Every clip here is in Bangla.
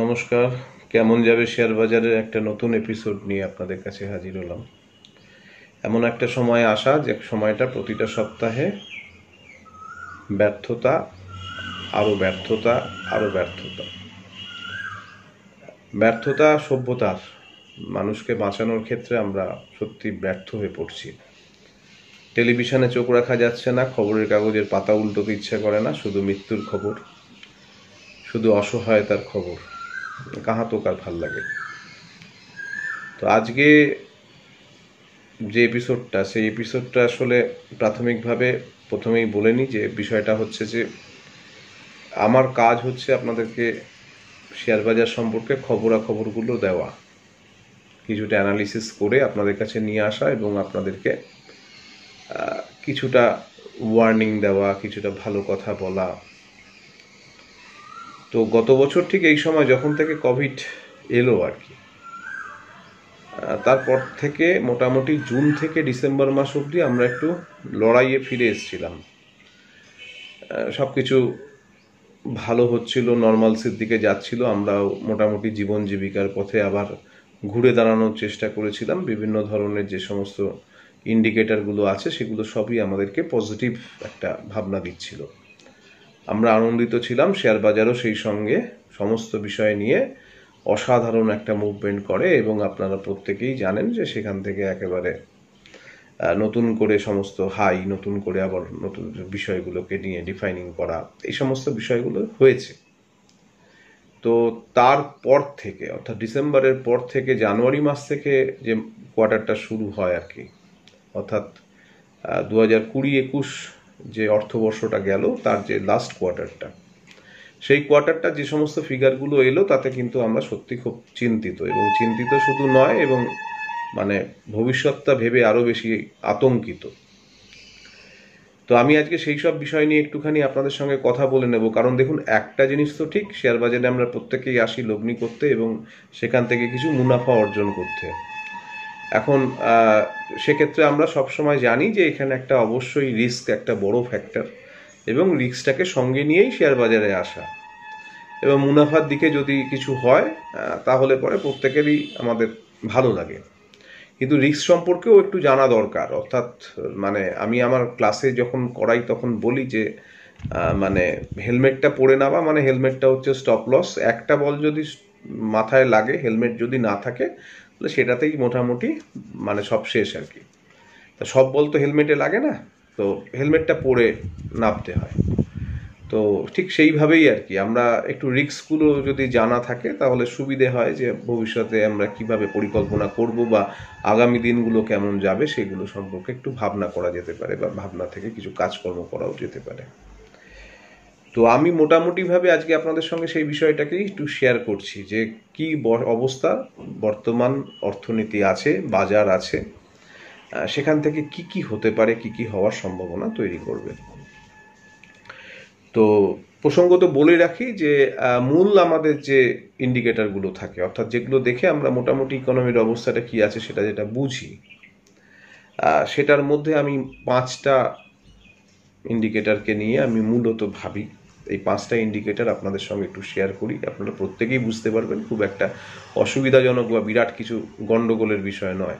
নমস্কার। কেমন যাবে শেয়ার বাজারের একটা নতুন এপিসোড নিয়ে আপনাদের কাছে হাজির হলাম। এমন একটা সময় আসা যে সময়টা প্রতিটা সপ্তাহে ব্যর্থতা, আরও ব্যর্থতা, আরও ব্যর্থতা। ব্যর্থতা সভ্যতার, মানুষকে বাঁচানোর ক্ষেত্রে আমরা সত্যি ব্যর্থ হয়ে পড়ছি। টেলিভিশনে চোখ রাখা যাচ্ছে না, খবরের কাগজের পাতা উল্টোতে ইচ্ছা করে না, শুধু মৃত্যুর খবর, শুধু অসহায়তার খবর। কাহা তো কার ভাল লাগে। তো আজকে যে এপিসোডটা, সেই এপিসোডটা আসলে প্রাথমিকভাবে প্রথমেই বলে নিই যে বিষয়টা হচ্ছে যে আমার কাজ হচ্ছে আপনাদেরকে শেয়ার বাজার সম্পর্কে খবরাখবরগুলো দেওয়া, কিছুটা অ্যানালিসিস করে আপনাদের কাছে নিয়ে আসা এবং আপনাদেরকে কিছুটা ওয়ার্নিং দেওয়া, কিছুটা ভালো কথা বলা। তো গত বছর ঠিক এই সময় যখন থেকে কোভিড এলো আর কি, তারপর থেকে মোটামুটি জুন থেকে ডিসেম্বর মাস অবধি আমরা একটু লড়াইয়ে ফিরে এসেছিলাম। সব কিছু ভালো হচ্ছিল, নর্মালসির দিকে যাচ্ছিল, আমরাও মোটামুটি জীবন জীবিকার পথে আবার ঘুরে দাঁড়ানোর চেষ্টা করেছিলাম। বিভিন্ন ধরনের যে সমস্ত ইন্ডিকেটরগুলো আছে সেগুলো সবই আমাদেরকে পজিটিভ একটা ভাবনা দিচ্ছিল। আমরা আনন্দিত ছিলাম, শেয়ার বাজারও সেই সঙ্গে সমস্ত বিষয় নিয়ে অসাধারণ একটা মুভমেন্ট করে এবং আপনারা প্রত্যেকেই জানেন যে সেখান থেকে একেবারে নতুন করে সমস্ত হাই, নতুন করে আবার নতুন বিষয়গুলোকে নিয়ে ডিফাইনিং করা, এই সমস্ত বিষয়গুলো হয়েছে। তো তারপর থেকে অর্থাৎ ডিসেম্বরের পর থেকে জানুয়ারি মাস থেকে যে কোয়ার্টারটা শুরু হয় আর কি, অর্থাৎ 2020-21 যে অর্থবর্ষটা গেল তার যে লাস্ট কোয়ার্টারটা, সেই কোয়ার্টারটা যে সমস্ত ফিগারগুলো এলো তাতে কিন্তু আমরা সত্যি খুব চিন্তিত, এবং চিন্তিত শুধু নয়, এবং মানে ভবিষ্যৎটা ভেবে আরও বেশি আতঙ্কিত। তো আমি আজকে সেই সব বিষয় নিয়ে একটুখানি আপনাদের সঙ্গে কথা বলে নেব। কারণ দেখুন, একটা জিনিস তো ঠিক, শেয়ার বাজারে আমরা প্রত্যেকেই আসি লগ্নি করতে এবং সেখান থেকে কিছু মুনাফা অর্জন করতে। এখন সেক্ষেত্রে আমরা সবসময় জানি যে এখানে একটা অবশ্যই রিস্ক একটা বড় ফ্যাক্টর, এবং রিস্কটাকে সঙ্গে নিয়েই শেয়ার বাজারে আসা। এবং মুনাফার দিকে যদি কিছু হয় তাহলে পরে প্রত্যেকেরই আমাদের ভালো লাগে, কিন্তু রিস্ক সম্পর্কেও একটু জানা দরকার। অর্থাৎ মানে আমি আমার ক্লাসে যখন করাই তখন বলি যে মানে হেলমেটটা পরে নেওয়া, মানে হেলমেটটা হচ্ছে স্টপ লস। একটা বল যদি মাথায় লাগে, হেলমেট যদি না থাকে, তাহলে সেটাতেই মোটামুটি মানে সব শেষ আর কি। তা সব বল তো হেলমেটে লাগে না, তো হেলমেটটা পরে নামতে হয়। তো ঠিক সেইভাবেই আর কি, আমরা একটু রিস্কগুলো যদি জানা থাকে তাহলে সুবিধে হয় যে ভবিষ্যতে আমরা কিভাবে পরিকল্পনা করব বা আগামী দিনগুলো কেমন যাবে সেগুলো সম্পর্কে একটু ভাবনা করা যেতে পারে, বা ভাবনা থেকে কিছু কাজকর্ম করাও যেতে পারে। তো আমি মোটামুটিভাবে আজকে আপনাদের সঙ্গে সেই বিষয়টাকেই একটু শেয়ার করছি যে কি অবস্থা বর্তমান অর্থনীতি আছে, বাজার আছে, সেখান থেকে কি কি হতে পারে, কি কি হওয়ার সম্ভাবনা তৈরি করবে। তো প্রসঙ্গত বলে রাখি যে মূল আমাদের যে ইন্ডিকেটরগুলো থাকে, অর্থাৎ যেগুলো দেখে আমরা মোটামুটি ইকোনমির অবস্থাটা কি আছে সেটা যেটা বুঝি, সেটার মধ্যে আমি 5টা ইন্ডিকেটরকে নিয়ে আমি মূলত ভাবি। এই 5টা ইন্ডিকেটর আপনাদের সঙ্গে একটু শেয়ার করি, আপনারা প্রত্যেকেই বুঝতে পারবেন, খুব একটা অসুবিধাজনক বা বিরাট কিছু গন্ডগোলের বিষয় নয়।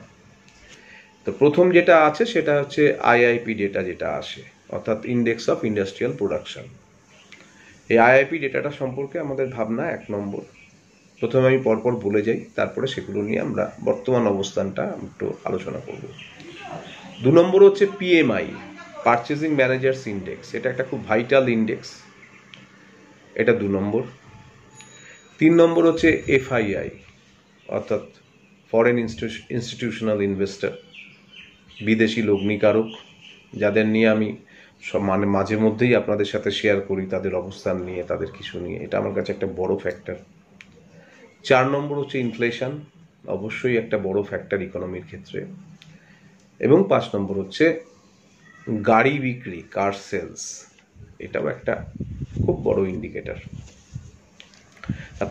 তো প্রথম যেটা আছে সেটা হচ্ছে আইআইপি ডেটা যেটা আসে, অর্থাৎ ইন্ডেক্স অফ ইন্ডাস্ট্রিয়াল প্রোডাকশন। এই আইআইপি ডেটাটা সম্পর্কে আমাদের ভাবনা 1 নম্বর। প্রথমে আমি পরপর বলে যাই, তারপরে সেগুলো নিয়ে আমরা বর্তমান অবস্থানটা একটু আলোচনা করব। 2 নম্বর হচ্ছে পিএমআই, পারচেজিং ম্যানেজার্স ইন্ডেক্স। এটা একটা খুব ভাইটাল ইন্ডেক্স, এটা 2 নম্বর। 3 নম্বর হচ্ছে এফআইআই, অর্থাৎ ফরেন ইনস্টিটিউশনাল ইনভেস্টর, বিদেশি লগ্নিকারক, যাদের নিয়ে আমি মানে মাঝে মধ্যেই আপনাদের সাথে শেয়ার করি তাদের অবস্থান নিয়ে, তাদের কিছু নিয়ে। এটা আমার কাছে একটা বড় ফ্যাক্টর। 4 নম্বর হচ্ছে ইনফ্লেশন, অবশ্যই একটা বড় ফ্যাক্টর ইকোনমির ক্ষেত্রে। এবং 5 নম্বর হচ্ছে গাড়ি বিক্রি, কার সেলস, এটাও একটা খুব বড় ইন্ডিকেটর।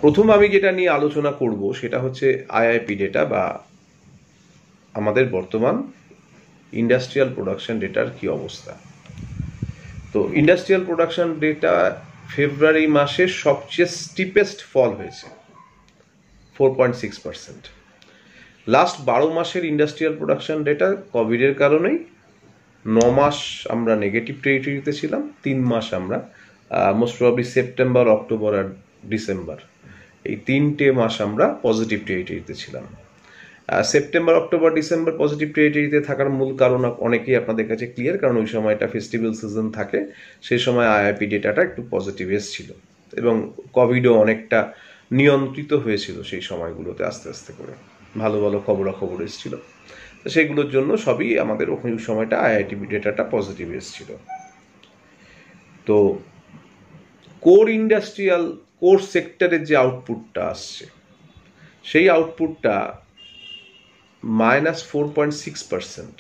প্রথম আমি যেটা নিয়ে আলোচনা করব সেটা হচ্ছে আইআইপি ডেটা, বা আমাদের বর্তমান ইন্ডাস্ট্রিয়াল প্রোডাকশন ডেটার কি অবস্থা। তো ইন্ডাস্ট্রিয়াল প্রোডাকশন ডেটা ফেব্রুয়ারি মাসে সবচেয়ে স্টিপেস্ট ফল হয়েছে। 4.6%। লাস্ট 12 মাসের ইন্ডাস্ট্রিয়াল প্রোডাকশন ডেটা কোভিডের কারণেই 9 মাস আমরা নেগেটিভ টেরিটরিতে ছিলাম, 3 মাস আমরা মোস্ট প্রবাবলি সেপ্টেম্বর, অক্টোবর আর ডিসেম্বর, এই 3টে মাস আমরা পজিটিভ টেরিটরিতে ছিলাম। সেপ্টেম্বর, অক্টোবর, ডিসেম্বর পজিটিভ টেরিটরিতে থাকার মূল কারণ অনেকেই আপনাদের কাছে ক্লিয়ার, কারণ ওই সময়টা ফেস্টিভ্যাল সিজন থাকে, সেই সময় আইআইপি ডেটাটা একটু পজিটিভ এসেছিল এবং কোভিডও অনেকটা নিয়ন্ত্রিত হয়েছিল সেই সময়গুলোতে, আস্তে আস্তে করে ভালো ভালো খবরাখবর এসেছিল। তো সেগুলোর জন্য সবই আমাদের ওই সময়টা আইআইটিবি ডেটাটা পজিটিভ এসেছিল। তো কোর ইন্ডাস্ট্রিয়াল, কোর সেক্টরের যে আউটপুটটা আসছে, সেই আউটপুটটা -4.6%।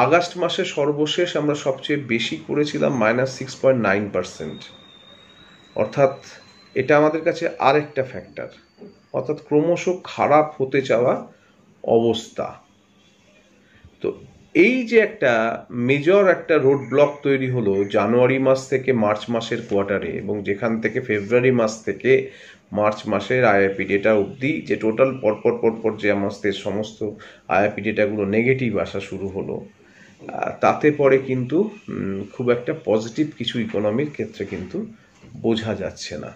আগস্ট মাসে সর্বশেষ আমরা সবচেয়ে বেশি করেছিলাম -6.9%। অর্থাৎ এটা আমাদের কাছে আরেকটা ফ্যাক্টর, অর্থাৎ ক্রমশ খারাপ হতে যাওয়া অবস্থা। তো এই যে একটা মেজর একটা রোড ব্লক তৈরি হলো জানুয়ারি মাস থেকে মার্চ মাসের কোয়ার্টারে, এবং যেখান থেকে ফেব্রুয়ারি মাস থেকে মার্চ মাসের আইআইপি ডেটা অবধি যে টোটাল পরপর যে আমাদের সমস্ত আইআইপি ডেটাগুলো নেগেটিভ আসা শুরু হলো, তাতে পরে কিন্তু খুব একটা পজিটিভ কিছু ইকোনমির ক্ষেত্রে কিন্তু বোঝা যাচ্ছে না।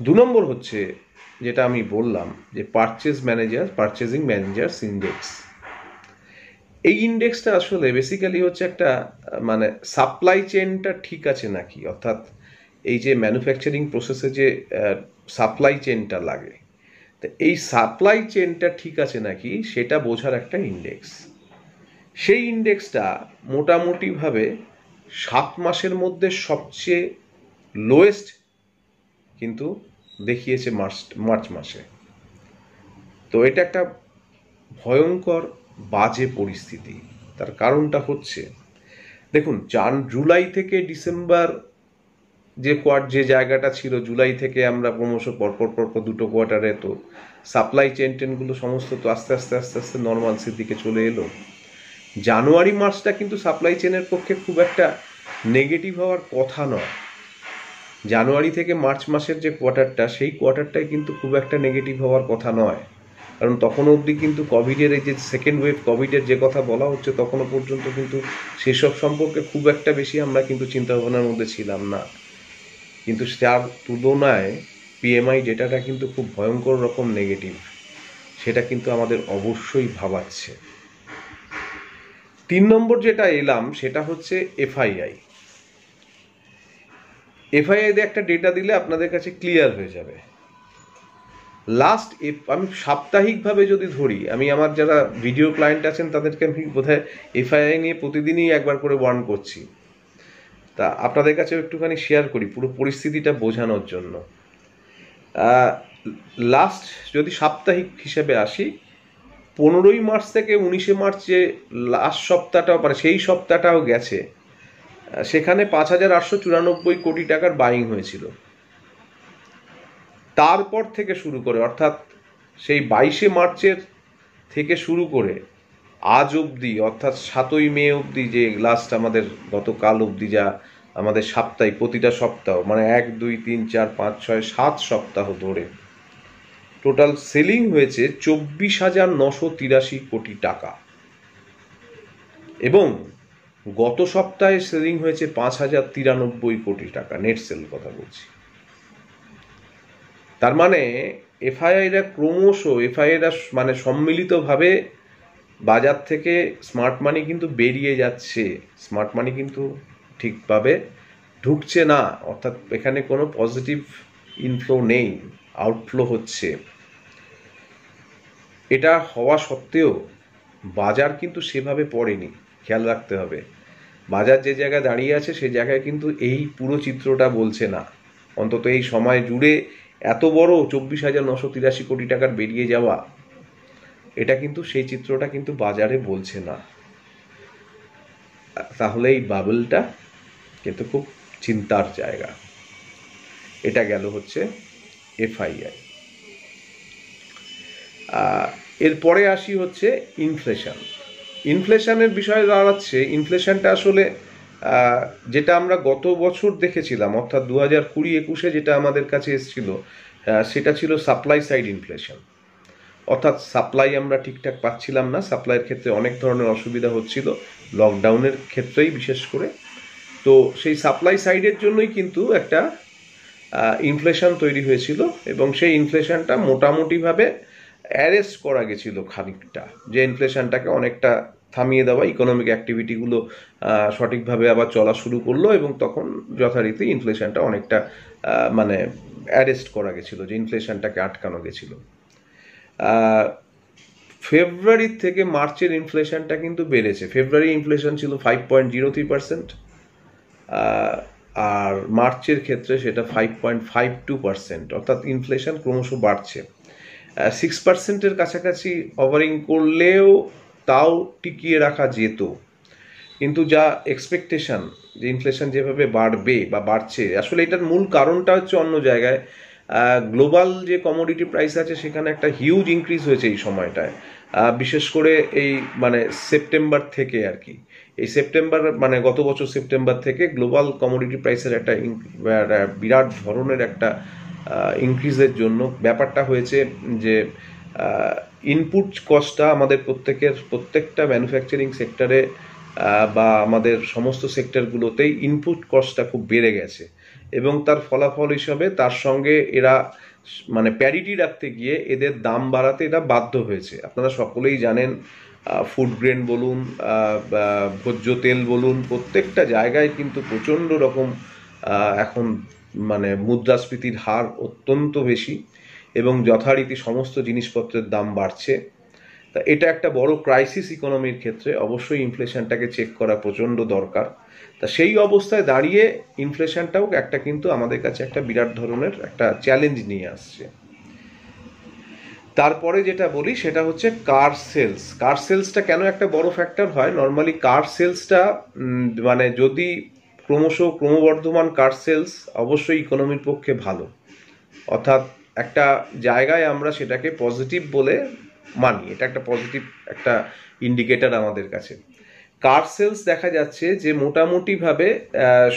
2 নম্বর হচ্ছে যেটা আমি বললাম যে পারচেজিং ম্যানেজার্স ইন্ডেক্স। এই ইন্ডেক্সটা আসলে বেসিক্যালি হচ্ছে একটা মানে সাপ্লাই চেনটা ঠিক আছে নাকি, অর্থাৎ এই যে ম্যানুফ্যাকচারিং প্রসেসে যে সাপ্লাই চেনটা লাগে, তো এই সাপ্লাই চেনটা ঠিক আছে নাকি সেটা বোঝার একটা ইন্ডেক্স। সেই ইন্ডেক্সটা মোটামুটিভাবে 7 মাসের মধ্যে সবচেয়ে লোয়েস্ট কিন্তু দেখিয়েছে মার্চ মাসে। তো এটা একটা ভয়ঙ্কর বাজে পরিস্থিতি। তার কারণটা হচ্ছে, দেখুন, জুলাই থেকে ডিসেম্বর যে জায়গাটা ছিল, জুলাই থেকে আমরা ক্রমশ পরপর 2টো কোয়ার্টারে তো সাপ্লাই চেনগুলো সমস্ত তো আস্তে আস্তে নর্মালসির দিকে চলে এলো। জানুয়ারি মাসটা কিন্তু সাপ্লাই চেনের পক্ষে খুব একটা নেগেটিভ হওয়ার কথা নয়। জানুয়ারি থেকে মার্চ মাসের যে কোয়ার্টারটা, সেই কোয়ার্টারটাই কিন্তু খুব একটা নেগেটিভ হওয়ার কথা নয়, কারণ তখন অবধি কিন্তু কোভিডের এই যে সেকেন্ড ওয়েভ কোভিডের যে কথা বলা হচ্ছে, তখনও পর্যন্ত কিন্তু সেসব সম্পর্কে খুব একটা বেশি আমরা কিন্তু চিন্তাভাবনার মধ্যে ছিলাম না। কিন্তু তার তুলনায় পিএমআই ডেটাটা কিন্তু খুব ভয়ঙ্কর রকম নেগেটিভ, সেটা কিন্তু আমাদের অবশ্যই ভাবাচ্ছে। 3 নম্বর যেটা এলাম সেটা হচ্ছে এফআইআই। এফআইআই দিয়ে একটা ডেটা দিলে আপনাদের কাছে ক্লিয়ার হয়ে যাবে। আমি সাপ্তাহিকভাবে যদি ধরি, আমি আমার যারা ভিডিও ক্লায়েন্ট আছেন তাদেরকে আমি বোধহয় এফআইআই নিয়ে প্রতিদিনই একবার করে ওয়ার্ন করছি, তা আপনাদের কাছে একটুখানি শেয়ার করি পুরো পরিস্থিতিটা বোঝানোর জন্য। লাস্ট যদি সাপ্তাহিক হিসেবে আসি, 15ই মার্চ থেকে 19শে মার্চ যে লাস্ট সপ্তাহটাও মানে সেই সপ্তাহটাও গেছে, সেখানে 5,894 কোটি টাকার বাইং হয়েছিল। তারপর থেকে শুরু করে, অর্থাৎ সেই 22শে মার্চের থেকে শুরু করে আজ অবধি, অর্থাৎ 7ই মে অবধি, যে লাস্ট আমাদের গতকাল অবধি যা আমাদের সাপ্তাহিক প্রতিটা সপ্তাহ মানে 1, 2, 3, 4, 5, 6, 7 সপ্তাহ ধরে টোটাল সেলিং হয়েছে 24,983 কোটি টাকা, এবং গত সপ্তাহে সেলিং হয়েছে 5,093 কোটি টাকা, নেট সেল কথা বলছি। তার মানে এফআইআইরা মানে সম্মিলিতভাবে বাজার থেকে স্মার্ট মানি কিন্তু বেরিয়ে যাচ্ছে, স্মার্ট মানি কিন্তু ঠিকভাবে ঢুকছে না, অর্থাৎ এখানে কোনো পজিটিভ ইনফ্লো নেই, আউটফ্লো হচ্ছে। এটা হওয়া সত্ত্বেও বাজার কিন্তু সেভাবে পড়েনি, খেয়াল রাখতে হবে। বাজার যে জায়গায় দাঁড়িয়ে আছে সেই জায়গায় কিন্তু এই পুরো চিত্রটা বলছে না, অন্তত এই সময় জুড়ে এত বড় 24,983 কোটি টাকার বেরিয়ে যাওয়া, এটা কিন্তু সেই চিত্রটা কিন্তু বাজারে বলছে না। তাহলে এই বাবলটা কিন্তু খুব চিন্তার জায়গা। এটা গেল হচ্ছে এফআইআই। এরপরে আসি হচ্ছে ইনফ্লেশনের বিষয়ে দাঁড়াচ্ছে। ইনফ্লেশনটা আসলে যেটা আমরা গত বছর দেখেছিলাম, অর্থাৎ 2020-21-এ যেটা আমাদের কাছে এসেছিল, সেটা ছিল সাপ্লাই সাইড ইনফ্লেশন, অর্থাৎ সাপ্লাই আমরা ঠিকঠাক পাচ্ছিলাম না, সাপ্লাইয়ের ক্ষেত্রে অনেক ধরনের অসুবিধা হচ্ছিল লকডাউনের ক্ষেত্রেই বিশেষ করে। তো সেই সাপ্লাই সাইডের জন্যই কিন্তু একটা ইনফ্লেশন তৈরি হয়েছিল, এবং সেই ইনফ্লেশনটা মোটামুটিভাবে অ্যারেস্ট করা গেছিল খানিকটা, যে ইনফ্লেশনটাকে অনেকটা থামিয়ে দেওয়া, ইকোনমিক অ্যাক্টিভিটিগুলো সঠিকভাবে আবার চলা শুরু করলো, এবং তখন যথারীতি ইনফ্লেশনটা অনেকটা মানে অ্যারেস্ট করা গেছিল, যে ইনফ্লেশনটাকে আটকানো গেছিল। ফেব্রুয়ারি থেকে মার্চের ইনফ্লেশনটা কিন্তু বেড়েছে। ফেব্রুয়ারি ইনফ্লেশন ছিল 5.03%, আর মার্চের ক্ষেত্রে সেটা 5.52%, অর্থাৎ ইনফ্লেশন ক্রমশ বাড়ছে। 6%-এর কাছাকাছি ওভারিং করলেও তাও টিকিয়ে রাখা যেত, কিন্তু যা এক্সপেকটেশন যে ইনফ্লেশন যেভাবে বাড়বে বা বাড়ছে, আসলে এটার মূল কারণটা হচ্ছে অন্য জায়গায়। গ্লোবাল যে কমোডিটি প্রাইস আছে সেখানে একটা হিউজ ইনক্রিজ হয়েছে এই সময়টায়, বিশেষ করে এই মানে সেপ্টেম্বর থেকে আর কি। এই সেপ্টেম্বর মানে গত বছর সেপ্টেম্বর থেকে গ্লোবাল কমোডিটি প্রাইসের একটা বিরাট ধরনের একটা ইনক্রিজের জন্য ব্যাপারটা হয়েছে যে ইনপুট কস্টটা আমাদের প্রত্যেকটা ম্যানুফ্যাকচারিং সেক্টরে বা আমাদের সমস্ত সেক্টরগুলোতেই ইনপুট কস্টটা খুব বেড়ে গেছে, এবং তার ফলাফল হিসাবে তার সঙ্গে এরা মানে প্যারিটি রাখতে গিয়ে এদের দাম বাড়াতে এরা বাধ্য হয়েছে। আপনারা সকলেই জানেন, ফুড গ্রেন বলুন, ভোজ্য তেল বলুন, প্রত্যেকটা জায়গায় কিন্তু প্রচণ্ড রকম এখন মানে মুদ্রাস্ফীতির হার অত্যন্ত বেশি, এবং যথারীতি সমস্ত জিনিসপত্রের দাম বাড়ছে। তা এটা একটা বড় ক্রাইসিস ইকোনমির ক্ষেত্রে, অবশ্যই ইনফ্লেশনটাকে চেক করা প্রচণ্ড দরকার। তা সেই অবস্থায় দাঁড়িয়ে ইনফ্লেশনটাও একটা কিন্তু আমাদের কাছে একটা বিরাট ধরনের একটা চ্যালেঞ্জ নিয়ে আসছে। তারপরে যেটা বলি সেটা হচ্ছে কার সেলস। কার সেলসটা কেন একটা বড় ফ্যাক্টর হয়? নর্মালি কার সেলসটা মানে যদি ক্রমবর্ধমান কার সেলস অবশ্যই ইকোনমির পক্ষে ভালো, অর্থাৎ একটা জায়গায় আমরা সেটাকে পজিটিভ বলে মানি, এটা একটা পজিটিভ একটা ইন্ডিকেটর আমাদের কাছে। কার সেলস দেখা যাচ্ছে যে মোটামুটিভাবে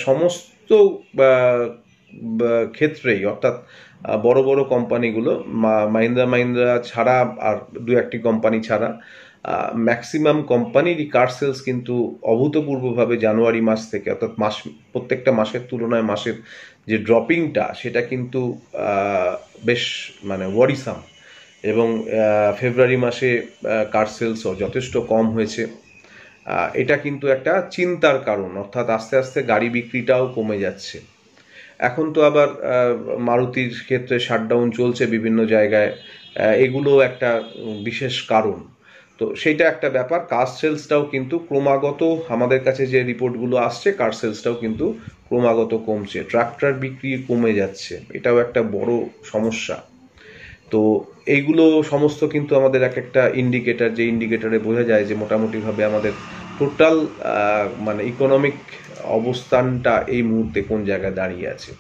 সমস্ত ক্ষেত্রেই, অর্থাৎ বড় বড় কোম্পানিগুলো মাহিন্দ্রা ছাড়া আর দু একটি কোম্পানি ছাড়া ম্যাক্সিমাম কোম্পানিরই কার সেলস কিন্তু অভূতপূর্বভাবে জানুয়ারি মাস থেকে, অর্থাৎ প্রত্যেকটা মাসের তুলনায় মাসের যে ড্রপিংটা সেটা কিন্তু বেশ মানে ওয়ারিসাম, এবং ফেব্রুয়ারি মাসে কার সেলসও যথেষ্ট কম হয়েছে। এটা কিন্তু একটা চিন্তার কারণ, অর্থাৎ আস্তে আস্তে গাড়ি বিক্রিটাও কমে যাচ্ছে। এখন তো আবার মারুতির ক্ষেত্রে শাটডাউন চলছে বিভিন্ন জায়গায়, এগুলো একটা বিশেষ কারণ। তো সেইটা একটা ব্যাপার। কার সেলসটাও কিন্তু ক্রমাগত আমাদের কাছে যে রিপোর্টগুলো আসছে, কার সেলসটাও কিন্তু ক্রমাগত কমছে, ট্রাক্টর বিক্রি কমে যাচ্ছে, এটাও একটা বড় সমস্যা। তো এইগুলো সমস্ত কিন্তু আমাদের এক একটা ইন্ডিকেটর, যে ইন্ডিকেটরে বোঝা যায় যে মোটামুটিভাবে আমাদের টোটাল মানে ইকোনমিক অবস্থানটা এই মুহূর্তে কোন জায়গায় দাঁড়িয়ে আছে।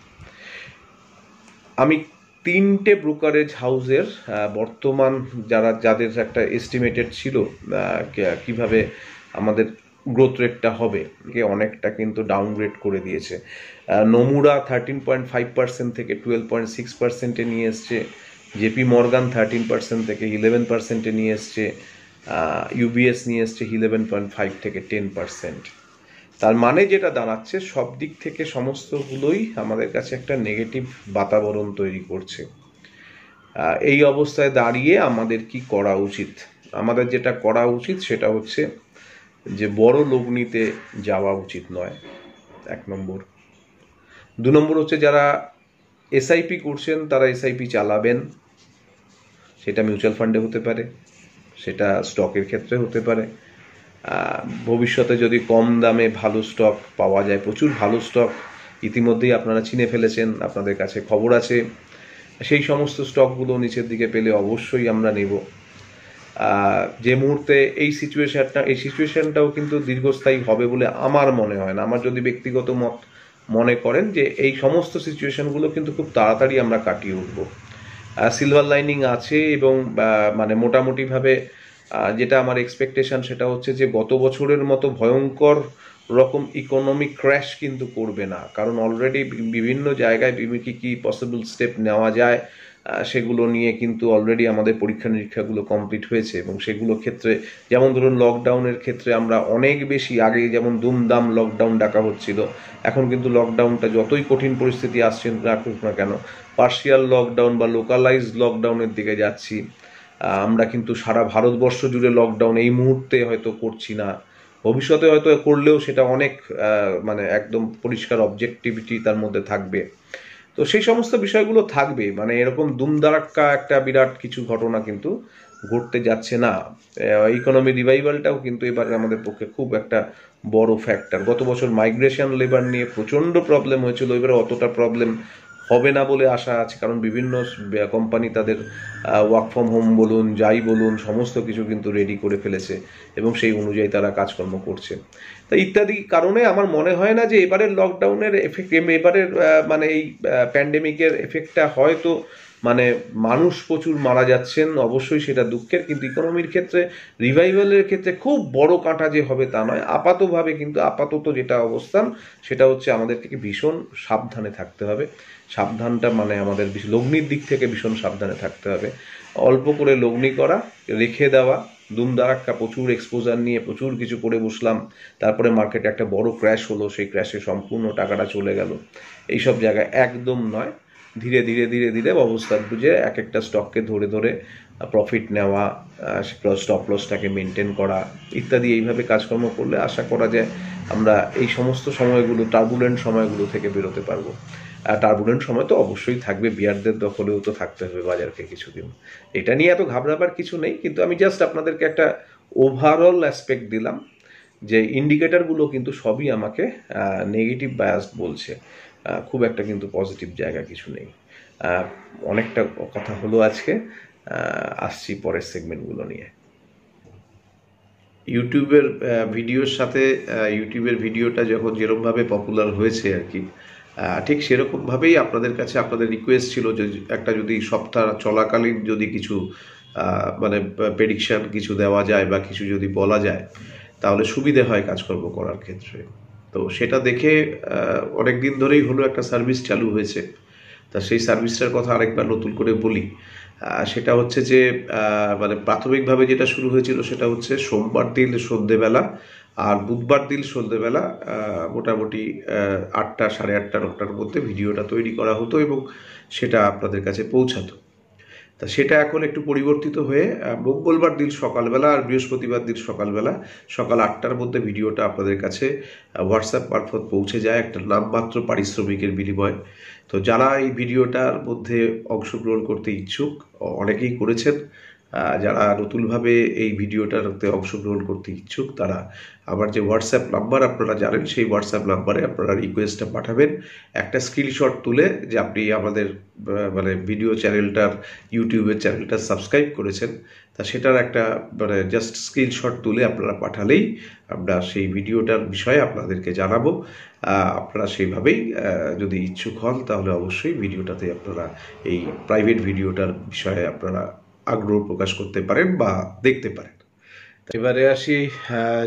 আমি 3টে ব্রোকারেজ হাউসের বর্তমান যাদের একটা এস্টিমেটেড ছিল কিভাবে আমাদের গ্রোথ রেটটা হবে, অনেকটা কিন্তু ডাউনগ্রেড করে দিয়েছে। নোমুরা 13.5% থেকে 12.6%-এ নিয়ে এসছে, জেপি মর্গান 13% থেকে 11%-এ নিয়ে এসছে, ইউবিএস নিয়ে এসছে 11.5 থেকে 10%। তার মানে যেটা দাঁড়াচ্ছে সব দিক থেকে সমস্তগুলোই আমাদের কাছে একটা নেগেটিভ বাতাবরণ তৈরি করছে। এই অবস্থায় দাঁড়িয়ে আমাদের কি করা উচিত? আমাদের যেটা করা উচিত সেটা হচ্ছে যে বড় লগ্নিতে যাওয়া উচিত নয়, 1 নম্বর। 2 নম্বর হচ্ছে যারা এসআইপি করছেন তারা এসআইপি চালাবেন, সেটা মিউচুয়াল ফান্ডে হতে পারে, সেটা স্টকের ক্ষেত্রে হতে পারে। ভবিষ্যতে যদি কম দামে ভালো স্টক পাওয়া যায়, প্রচুর ভালো স্টক ইতিমধ্যেই আপনারা চিনে ফেলেছেন, আপনাদের কাছে খবর আছে, সেই সমস্ত স্টকগুলো নিচের দিকে পেলে অবশ্যই আমরা নেব। যে মুহূর্তে এই সিচুয়েশনটাও কিন্তু দীর্ঘস্থায়ী হবে বলে আমার মনে হয় না। আমার যদি ব্যক্তিগত মত মনে করেন যে এই সমস্ত সিচুয়েশনগুলো কিন্তু খুব তাড়াতাড়ি আমরা কাটিয়ে উঠব। সিলভার লাইনিং আছে, এবং মানে মোটামুটিভাবে যেটা আমার এক্সপেকটেশন সেটা হচ্ছে যে গত বছরের মতো ভয়ঙ্কর রকম ইকোনমিক ক্র্যাশ কিন্তু করবে না, কারণ অলরেডি বিভিন্ন জায়গায় কি পসিবল স্টেপ নেওয়া যায় সেগুলো নিয়ে কিন্তু অলরেডি আমাদের পরীক্ষা নিরীক্ষাগুলো কমপ্লিট হয়েছে। এবং সেগুলো ক্ষেত্রে যেমন ধরুন লকডাউনের ক্ষেত্রে আমরা অনেক বেশি, আগে যেমন দুমদাম লকডাউন ডাকা হচ্ছিল, এখন কিন্তু লকডাউনটা যতই কঠিন পরিস্থিতি আসছে রাখুক না কেন, পার্শিয়াল লকডাউন বা লোকালাইজ লকডাউনের দিকে যাচ্ছি। আমরা কিন্তু সারা ভারতবর্ষ জুড়ে লকডাউন এই মুহূর্তে হয়তো করছি না, ভবিষ্যতে হয়তো করলেও সেটা অনেক মানে একদম পরিষ্কার অবজেক্টিভিটি তার মধ্যে থাকবে। তো সেই সমস্ত বিষয়গুলো থাকবে, মানে এরকম দুমদারাক্কা একটা বিরাট কিছু ঘটনা কিন্তু ঘটতে যাচ্ছে না। ইকোনমি রিভাইভালটাও কিন্তু এবার আমাদের পক্ষে খুব একটা বড় ফ্যাক্টর। গত বছর মাইগ্রেশন লেবার নিয়ে প্রচণ্ড প্রবলেম হয়েছিল, এবারে অতটা প্রবলেম হবে না বলে আশা আছে, কারণ বিভিন্ন কোম্পানি তাদের ওয়ার্ক ফ্রম হোম বলুন যাই বলুন সমস্ত কিছু কিন্তু রেডি করে ফেলেছে এবং সেই অনুযায়ী তারা কাজকর্ম করছে। তা ইত্যাদি কারণে আমার মনে হয় না যে এবারের লকডাউনের এফেক্ট, এবারের মানে এই প্যান্ডেমিকের এফেক্টটা হয়তো মানে মানুষ প্রচুর মারা যাচ্ছেন, অবশ্যই সেটা দুঃখের, কিন্তু ইকোনমির ক্ষেত্রে রিভাইভালের ক্ষেত্রে খুব বড় কাঁটা যে হবে তা নয়। আপাতভাবে কিন্তু আপাতত যেটা অবস্থান সেটা হচ্ছে আমাদেরকে ভীষণ সাবধানে থাকতে হবে। সাবধানটা মানে আমাদের লগ্নির দিক থেকে ভীষণ সাবধানে থাকতে হবে। অল্প করে লগ্নি করা, রেখে দেওয়া, দুমদারাক্কা প্রচুর এক্সপোজার নিয়ে প্রচুর কিছু করে বসলাম, তারপরে মার্কেটে একটা বড় ক্র্যাশ হলো, সেই ক্র্যাশে সম্পূর্ণ টাকাটা চলে গেল, এইসব জায়গায় একদম নয়। ধীরে ধীরে ধীরে ধীরে অবস্থান বুঝে এক একটা স্টককে ধরে ধরে প্রফিট নেওয়া, স্টপ লসটাকে মেনটেন করা ইত্যাদি, এইভাবে কাজকর্ম করলে আশা করা যায় আমরা এই সমস্ত সময়গুলো, টার্বুলেন্ট সময়গুলো থেকে বেরোতে পারবো। টার্বুলেন্ট সময় তো অবশ্যই থাকবে, বিয়ারদের দখলেও তো থাকতে হবে বাজারকে কিছুদিন, এটা নিয়ে এত ঘাবড়াবার কিছু নেই। কিন্তু আমি জাস্ট আপনাদেরকে একটা ওভারঅল অ্যাসপেক্ট দিলাম যে ইন্ডিকেটারগুলো কিন্তু সবই আমাকে নেগেটিভ বায়াসড বলছে, খুব একটা কিন্তু পজিটিভ জায়গা কিছু নেই। অনেকটা কথা হলো আজকে, আসছি পরের সেগমেন্টগুলো নিয়ে। ইউটিউবের ভিডিওর সাথে ইউটিউবের ভিডিওটা যখন যেরকমভাবে পপুলার হয়েছে আর কি, ঠিক সেরকমভাবেই আপনাদের কাছে আপনাদের রিকোয়েস্ট ছিল যে একটা যদি সপ্তাহ চলাকালীন যদি কিছু মানে প্রেডিকশান কিছু দেওয়া যায় বা কিছু যদি বলা যায় তাহলে সুবিধে হয় কাজকর্ম করার ক্ষেত্রে। তো সেটা দেখে অনেক দিন ধরেই হলো একটা সার্ভিস চালু হয়েছে। তা সেই সার্ভিসটার কথা আরেকবার নতুন করে বলি। সেটা হচ্ছে যে মানে প্রাথমিকভাবে যেটা শুরু হয়েছিল সেটা হচ্ছে সোমবার দিন সন্ধ্যেবেলা আর বুধবার দিন সন্ধ্যেবেলা মোটামুটি 8টা, 8:30, 9টার মধ্যে ভিডিওটা তৈরি করা হতো এবং সেটা আপনাদের কাছে পৌঁছাতো। তা সেটা এখন একটু পরিবর্তিত হয়ে মঙ্গলবার দিন সকালবেলা আর বৃহস্পতিবার দিন সকালবেলা সকাল 8টার মধ্যে ভিডিওটা আপনাদের কাছে হোয়াটসঅ্যাপ মারফত পৌঁছে যায় একটা নামমাত্র পারিশ্রমিকের বিনিময়ে। তো যারা এই ভিডিওটার মধ্যে অংশগ্রহণ করতে ইচ্ছুক, অনেকেই করেছেন, যারা নতুনভাবে এই ভিডিওটাতে অংশগ্রহণ করতে ইচ্ছুক তারা আমার যে হোয়াটসঅ্যাপ নাম্বার আপনারা জানেন সেই হোয়াটসঅ্যাপ নাম্বারে আপনারা রিকোয়েস্টটা পাঠাবেন, একটা স্ক্রিনশট তুলে যে আপনি আমাদের মানে ভিডিও চ্যানেলটার ইউটিউবের চ্যানেলটা সাবস্ক্রাইব করেছেন, তা সেটার একটা মানে জাস্ট স্ক্রিনশট তুলে আপনারা পাঠালেই আমরা সেই ভিডিওটার বিষয়ে আপনাদেরকে জানাবো। আপনারা সেইভাবেই যদি ইচ্ছুক হন তাহলে অবশ্যই ভিডিওটাতে আপনারা এই প্রাইভেট ভিডিওটার বিষয়ে আপনারা আগ্রহ প্রকাশ করতে পারেন বা দেখতে পারেন। এবারে আসি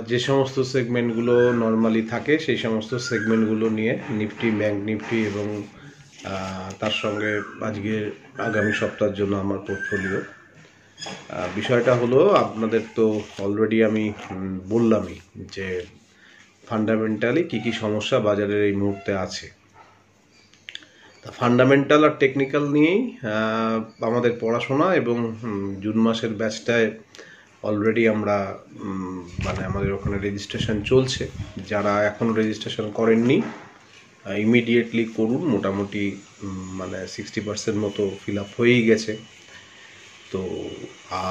যে সমস্ত সেগমেন্টগুলো নর্মালি থাকে সেই সমস্ত সেগমেন্টগুলো নিয়ে, নিফটি, ব্যাংক নিফটি এবং তার সঙ্গে আজকে আগামী সপ্তাহের জন্য আমার পোর্টফোলিও। বিষয়টা হলো আপনাদের তো অলরেডি আমি বললামই যে ফান্ডামেন্টালি কী কী সমস্যা বাজারের এই মুহূর্তে আছে। তা ফান্ডামেন্টাল আর টেকনিক্যাল নিয়েই আমাদের পড়াশোনা এবং জুন মাসের ব্যাচটায় অলরেডি আমরা মানে আমাদের ওখানে রেজিস্ট্রেশন চলছে। যারা এখনও রেজিস্ট্রেশন করেননি ইমিডিয়েটলি করুন, মোটামুটি মানে 60% মতো ফিল আপ হয়েই গেছে। তো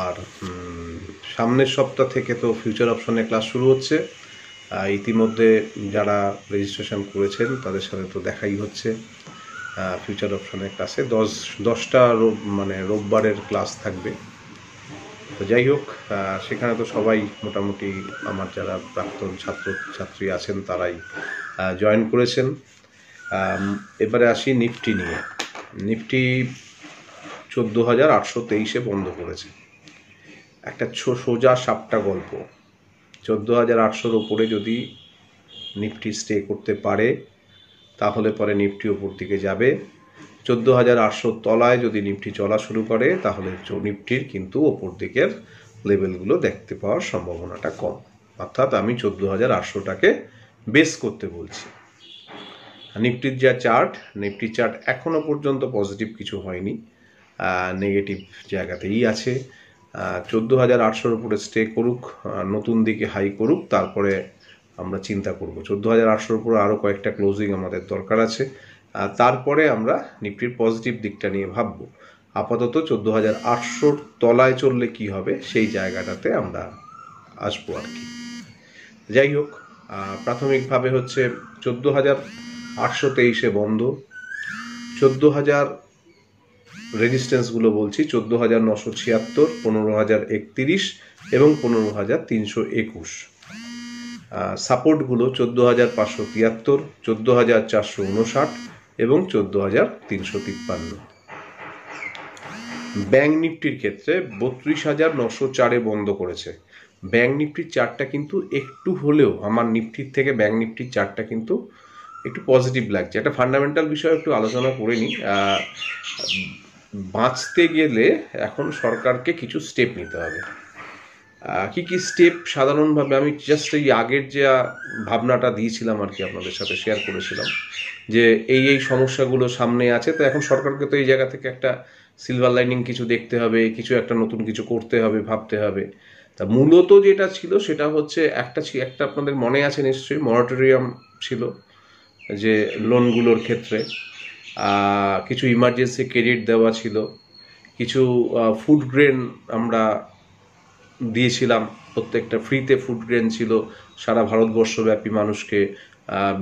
আর সামনের সপ্তাহ থেকে তো ফিউচার অপশনে ক্লাস শুরু হচ্ছে। ইতিমধ্যে যারা রেজিস্ট্রেশন করেছেন তাদের সাথে তো দেখাই হচ্ছে ফিউচার অপশনের ক্লাসে 10টা মানে রোববারের ক্লাস থাকবে। তো যাই হোক, সেখানে তো সবাই মোটামুটি আমার যারা প্রাক্তন ছাত্রী আছেন তারাই জয়েন করেছেন। এবারে আসি নিফটি নিয়ে। নিফটি 14,823-এ বন্ধ করেছে। একটা সোজা সাপটা গল্প, 14,800-র ওপরে যদি নিফটি স্টে করতে পারে, তাহলে পরে নিফটি ওপর দিকে যাবে। 14,800 তলায় যদি নিফটি চলা শুরু করে, তাহলে নিফটির কিন্তু ওপর দিকের লেভেলগুলো দেখতে পাওয়ার সম্ভাবনাটা কম। অর্থাৎ আমি 14,800টাকে বেস করতে বলছি। নিফটির যা চার্ট, নিফটি চার্ট এখনো পর্যন্ত পজিটিভ কিছু হয়নি, নেগেটিভ জায়গাতেই আছে। 14,800 উপরে স্টে করুক, নতুন দিকে হাই করুক, তারপরে আমরা চিন্তা করব। 14,800 উপরে আরও কয়েকটা ক্লোজিং আমাদের দরকার আছে, তারপরে আমরা নিফটির পজিটিভ দিকটা নিয়ে ভাবব। আপাতত 14,800 তলায় চললে কি হবে সেই জায়গাটাতে আমরা আসবো আর কি। যাই হোক, প্রাথমিকভাবে হচ্ছে 14,823-এ বন্ধ। 14,000 রেজিস্ট্যান্সগুলো বলছি, 14,976, 15,031 এবং 15,321। সাপোর্টগুলো 14,573, 14,459 এবং 14,353। ব্যাংক নিফটির ক্ষেত্রে 32,904-এ বন্ধ করেছে। ব্যাংক নিফটির চার্টটা কিন্তু একটু হলেও আমার নিফটির থেকে ব্যাংক নিফটির চার্টটা কিন্তু একটু পজিটিভ লাগছে। একটা ফান্ডামেন্টাল বিষয় একটু আলোচনা করে নিই। বাঁচতে গেলে এখন সরকারকে কিছু স্টেপ নিতে হবে। কি কি স্টেপ? সাধারণভাবে আমি জাস্ট এই আগের যে ভাবনাটা দিয়েছিলাম আর কি, আপনাদের সাথে শেয়ার করেছিলাম যে এই সমস্যাগুলো সামনে আছে, তো এখন সরকারকে তো এই জায়গা থেকে একটা সিলভার লাইনিং কিছু দেখতে হবে, কিছু একটা নতুন কিছু করতে হবে, ভাবতে হবে। তা মূলত যেটা ছিল সেটা হচ্ছে একটা আপনাদের মনে আছে নিশ্চয়ই, মরাটোরিয়াম ছিল যে লোনগুলোর ক্ষেত্রে, কিছু ইমার্জেন্সি ক্রেডিট দেওয়া ছিল, কিছু ফুড গ্রেন আমরা দিয়েছিলাম, প্রত্যেকটা ফ্রিতে ফুড গ্রেন ছিল সারা ভারতবর্ষব্যাপী মানুষকে,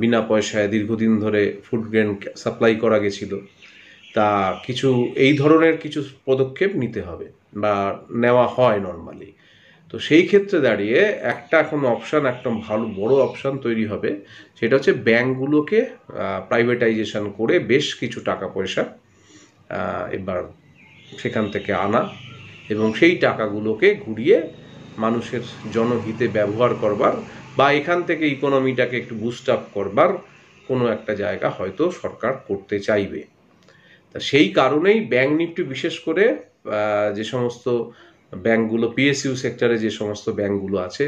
বিনা পয়সায় দীর্ঘদিন ধরে ফুড গ্রেন সাপ্লাই করা গেছিল। তা কিছু এই ধরনের কিছু পদক্ষেপ নিতে হবে বা নেওয়া হয় নর্মালি। তো সেই ক্ষেত্রে দাঁড়িয়ে একটা এখন অপশান, একটা ভালো বড় অপশান তৈরি হবে, সেটা হচ্ছে ব্যাংকগুলোকে প্রাইভেটাইজেশন করে বেশ কিছু টাকা পয়সা এবার সেখান থেকে আনা এবং সেই টাকাগুলোকে ঘুরিয়ে মানুষের জনহিতে ব্যবহার করবার বা এখান থেকে ইকোনমিটাকে একটু বুস্ট আপ করবার কোনো একটা জায়গা হয়তো সরকার করতে চাইবে। তা সেই কারণেই ব্যাংক নিফটি, বিশেষ করে যে সমস্ত ব্যাংকগুলো পিএসইউ সেক্টরে যে সমস্ত ব্যাংকগুলো আছে,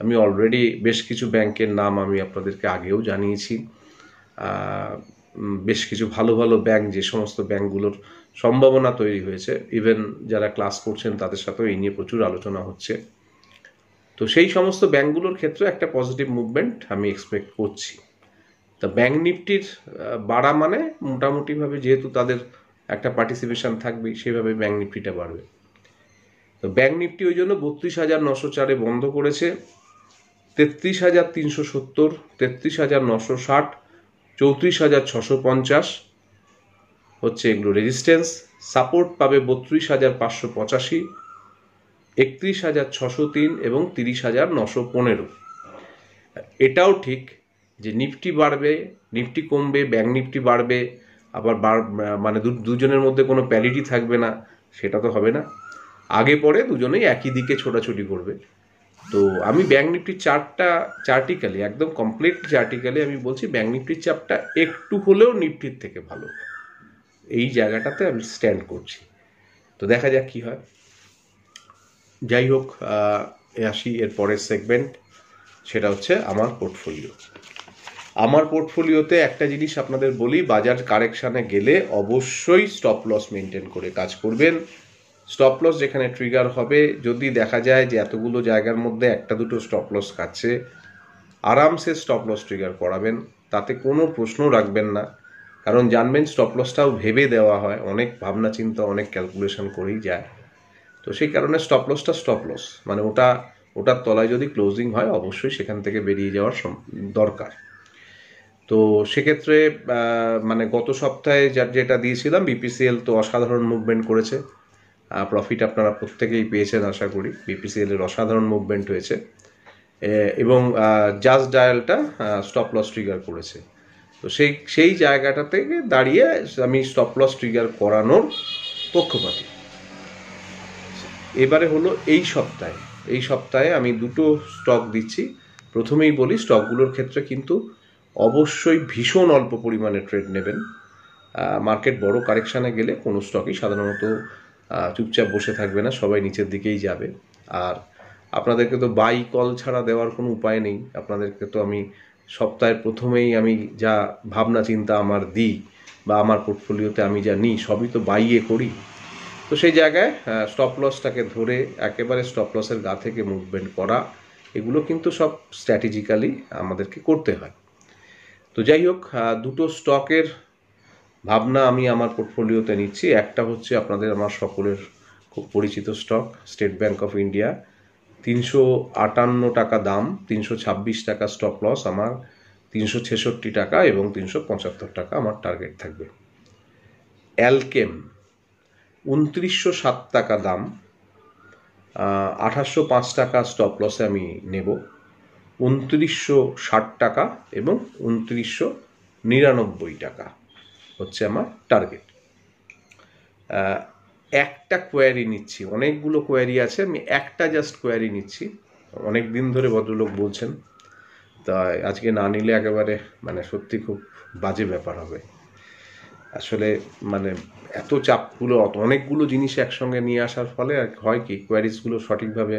আমি অলরেডি বেশ কিছু ব্যাংকের নাম আমি আপনাদেরকে আগেও জানিয়েছি। বেশ কিছু ভালো ভালো ব্যাংক, যে সমস্ত ব্যাংকগুলোর সম্ভাবনা তৈরি হয়েছে, ইভেন যারা ক্লাস করছেন তাদের সাথেও এই নিয়ে প্রচুর আলোচনা হচ্ছে। তো সেই সমস্ত ব্যাংকগুলোর ক্ষেত্রে একটা পজিটিভ মুভমেন্ট আমি এক্সপেক্ট করছি। তা ব্যাংক নিফটির বাড়া মানে মোটামুটিভাবে যেহেতু তাদের একটা পার্টিসিপেশন থাকবে, সেভাবে ব্যাংক নিফটিটা বাড়বে। তো ব্যাংক নিফটি ওই জন্য 32,904-এ বন্ধ করেছে। 33,370, 33,960, 34,650 হচ্ছে এগুলো রেজিস্ট্যান্স। সাপোর্ট পাবে 32,585, 31,603 এবং 30,915। এটাও ঠিক যে নিফটি বাড়বে, নিফটি কমবে, ব্যাংক নিফটি বাড়বে, আবার মানে দুজনের মধ্যে কোনো প্যারিটি থাকবে না, সেটা তো হবে না। আগে পরে দুজনেই একই দিকে ছোটাছুটি করবে। তো আমি ব্যাংক নিফটির চার্টিক্যালি, একদম কমপ্লিট চার্টিক্যালি আমি বলছি ব্যাংক নিফটির চাপটা একটু হলেও নিফটির থেকে ভালো, এই জায়গাটাতে আমি স্ট্যান্ড করছি। তো দেখা যাক কি হয়। যাই হোক, আসি এর পরের সেগমেন্ট, সেটা হচ্ছে আমার পোর্টফোলিও। আমার পোর্টফোলিওতে একটা জিনিস আপনাদের বলি, বাজার কারেকশানে গেলে অবশ্যই স্টপ লস মেনটেন করে কাজ করবেন। স্টপ লস যেখানে ট্রিগার হবে, যদি দেখা যায় যে এতগুলো জায়গার মধ্যে একটা দুটো স্টপ লস কাটছে, আরামসে স্টপ লস ট্রিগার করাবেন, তাতে কোনো প্রশ্ন রাখবেন না। কারণ জানবেন স্টপ লসটাও ভেবে দেওয়া হয়, অনেক ভাবনা চিন্তা, অনেক ক্যালকুলেশন করেই যায়। তো সেই কারণে স্টপ লসটা স্টপ লস, মানে ওটার তলায় যদি ক্লোজিং হয় অবশ্যই সেখান থেকে বেরিয়ে যাওয়ার দরকার। তো সেক্ষেত্রে মানে গত সপ্তাহে যেটা দিয়েছিলাম, বিপিসিএল তো অসাধারণ মুভমেন্ট করেছে, প্রফিট আপনারা প্রত্যেকেই পেয়েছেন আশা করি। বিপিসিএল এর অসাধারণ মুভমেন্ট হয়েছে এবং জাস্ট ডায়ালটা স্টপ লস ট্রিগার করেছে। তো সেই জায়গাটা থেকে দাঁড়িয়ে আমি স্টপ লস ট্রিগার করানোর পক্ষপাতী। এবারে হলো এই সপ্তাহে আমি দুটো স্টক দিচ্ছি, প্রথমেই বলি স্টকগুলোর ক্ষেত্রে কিন্তু অবশ্যই ভীষণ অল্প পরিমাণে ট্রেড নেবেন। মার্কেট বড় কারেকশানে গেলে কোনো স্টকই সাধারণত চুপচাপ বসে থাকবে না, সবাই নিচের দিকেই যাবে। আর আপনাদেরকে তো বাই কল ছাড়া দেওয়ার কোনো উপায় নেই। আপনাদেরকে তো আমি সপ্তাহের প্রথমেই আমি যা ভাবনা চিন্তা আমার দিই বা আমার পোর্টফোলিওতে আমি যা নিই সবই তো বাইয়ে করি। তো সেই জায়গায় স্টপ লসটাকে ধরে একেবারে স্টপ লসের গা থেকে মুভমেন্ট করা, এগুলো কিন্তু সব স্ট্র্যাটেজিক্যালি আমাদেরকে করতে হয়। তো যাই হোক, দুটো স্টকের ভাবনা আমি আমার পোর্টফোলিওতে নিচ্ছি। একটা হচ্ছে আপনাদের আমার সকলের খুব পরিচিত stock state bank of India, 358 টাকা দাম, 326 টাকা স্টপ লস, আমার 366 টাকা এবং 375 টাকা আমার টার্গেট থাকবে। অ্যালকেম 2907 টাকা দাম, 2805 টাকা স্টপ লসে আমি নেব, 2960 টাকা এবং 2999 টাকা হচ্ছে আমার টার্গেট। একটা কোয়ারি নিচ্ছি, অনেকগুলো কোয়ারি আছে, আমি একটা জাস্ট কোয়ারি নিচ্ছি। অনেক দিন ধরে ভদ্রলোক বলছেন, তাই আজকে না নিলে একেবারে মানে সত্যি খুব বাজে ব্যাপার হবে। আসলে মানে এত চাপগুলো অনেকগুলো জিনিস একসঙ্গে নিয়ে আসার ফলে আর হয় কি কোয়ারিজগুলো সঠিকভাবে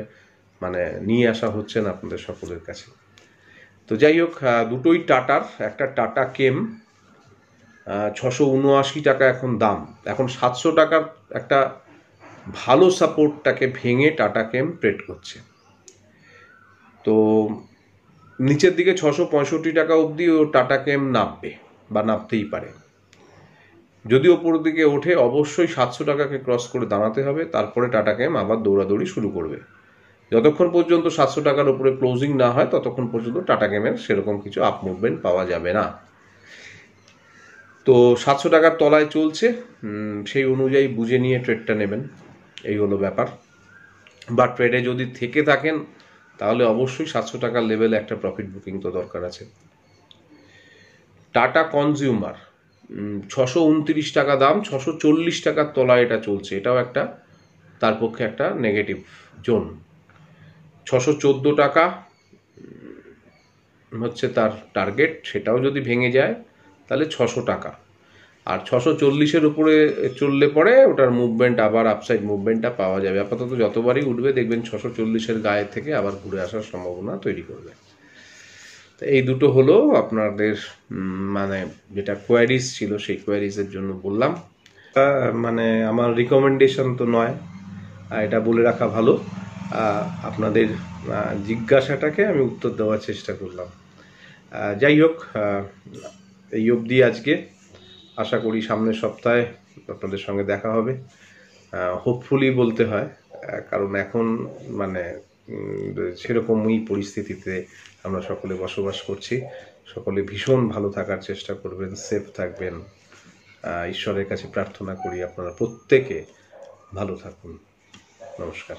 মানে নিয়ে আসা হচ্ছে না আপনাদের সকলের কাছে। তো যাই হোক, দুটোই টাটার। একটা টাটা কেম 679 টাকা এখন দাম, এখন 700 টাকার একটা ভালো সাপোর্টটাকে ভেঙে টাটা কেম ট্রেড করছে। তো নিচের দিকে 665 টাকা অবধি ও টাটা কেম নামবে বা নামতেই পারে। যদি ওপরের দিকে ওঠে অবশ্যই 700 টাকাকে ক্রস করে দাঁড়াতে হবে, তারপরে টাটা কেম আবার দৌড়াদৌড়ি শুরু করবে। যতক্ষণ পর্যন্ত 700 টাকার উপরে ক্লোজিং না হয় ততক্ষণ পর্যন্ত টাটা কেমের সেরকম কিছু আপ মুভমেন্ট পাওয়া যাবে না। তো 700 টাকার তলায় চলছে, সেই অনুযায়ী বুঝে নিয়ে ট্রেডটা নেবেন, এই হলো ব্যাপার। বা ট্রেডে যদি থেকে থাকেন তাহলে অবশ্যই 700 টাকার লেভেলে একটা প্রফিট বুকিং তো দরকার আছে। টাটা কনজিউমার 629 টাকা দাম, 640 টাকার তলায় এটা চলছে, এটাও একটা তার পক্ষে একটা নেগেটিভ জোন। 614 টাকা হচ্ছে তার টার্গেট, সেটাও যদি ভেঙে যায় তাহলে 600 টাকা। আর 640-এর উপরে চললে পরে ওটার মুভমেন্ট আবার আপসাইড মুভমেন্টটা পাওয়া যাবে। আপাতত যতবারই উঠবে দেখবেন 640-এর গায়ে থেকে আবার ঘুরে আসার সম্ভাবনা তৈরি করবে। তো এই দুটো হলো আপনাদের মানে যেটা কোয়ারিজ ছিল সেই কোয়ারিজের জন্য বললাম। মানে আমার রিকমেন্ডেশন তো নয়, এটা বলে রাখা ভালো। আপনাদের জিজ্ঞাসাটাকে আমি উত্তর দেওয়ার চেষ্টা করলাম। যাই হোক, এই অবধি আজকে। আশা করি সামনের সপ্তাহে আপনাদের সঙ্গে দেখা হবে, হোপফুলি বলতে হয়, কারণ এখন মানে সেরকমই পরিস্থিতিতে আমরা সকলে বসবাস করছি। সকলে ভীষণ ভালো থাকার চেষ্টা করবেন, সেফ থাকবেন। ঈশ্বরের কাছে প্রার্থনা করি আপনারা প্রত্যেকে ভালো থাকুন। নমস্কার।